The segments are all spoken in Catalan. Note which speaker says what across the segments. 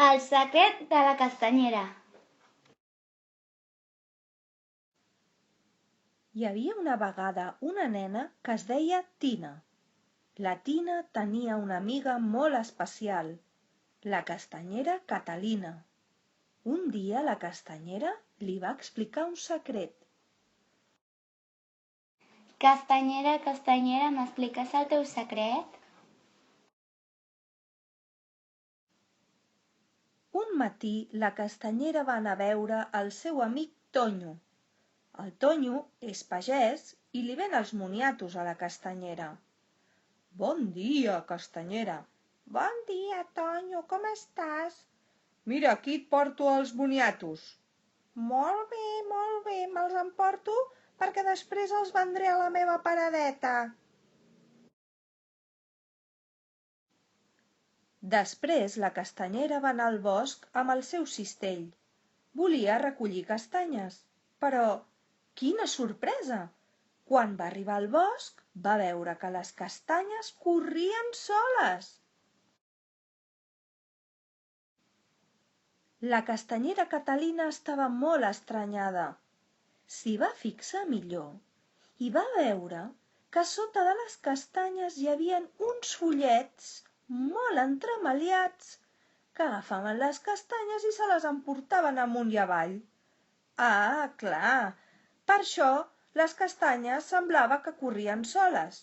Speaker 1: El secret de la castanyera.
Speaker 2: Hi havia una vegada una nena que es deia Tina. La Tina tenia una amiga molt especial, la castanyera Catalina. Un dia la castanyera li va explicar un secret.
Speaker 1: Castanyera, castanyera, m'expliques el teu secret?
Speaker 2: Un matí la castanyera va anar a veure el seu amic Tonyo. El Tonyo és pagès i li ven els moniatos a la castanyera. Bon dia, castanyera. Bon dia, Tonyo, com estàs? Mira, aquí et porto els moniatos. Molt bé, me'ls emporto perquè després els vendré a la meva paradeta. Després la castanyera va anar al bosc amb el seu cistell. Volia recollir castanyes, però quina sorpresa! Quan va arribar al bosc va veure que les castanyes corrien soles. La castanyera Catalina estava molt estranyada. S'hi va fixar millor i va veure que sota de les castanyes hi havia uns fullets molt entremaliats que agafaven les castanyes i se les emportaven amunt i avall. Ah, clar, per això les castanyes semblava que corrien soles.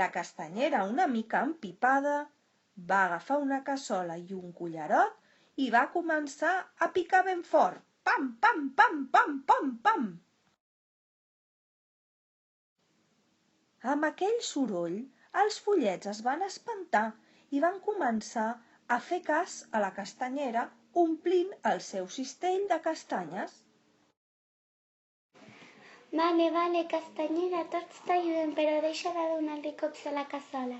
Speaker 2: La castanyera, una mica empipada, va agafar una cassola i un cullerot i va començar a picar ben fort. Pam, pam, pam, pam, pam, pam. Amb aquell soroll, els fullets es van espantar i van començar a fer cas a la castanyera omplint el seu cistell de castanyes.
Speaker 1: Vale, castanyera, tots t'ajudem, però deixa de donar-li cops a la cassola.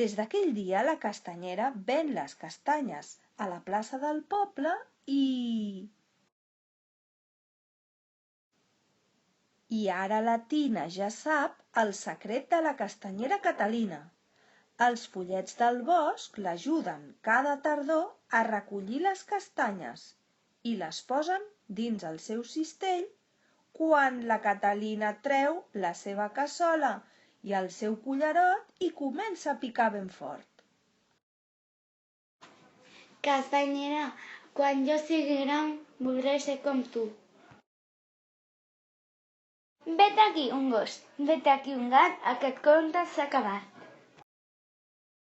Speaker 2: Des d'aquell dia la castanyera ven les castanyes a la plaça del poble i ara la Tina ja sap el secret de la castanyera Catalina. Els follets del bosc l'ajuden cada tardor a recollir les castanyes i les posen dins el seu cistell quan la Catalina treu la seva cassola i el seu cullerot i comença a picar ben fort.
Speaker 1: Castanyera, quan jo sigui gran, voldré ser com tu. Vet aquí un gos, vet aquí un gat, aquest conte s'ha acabat.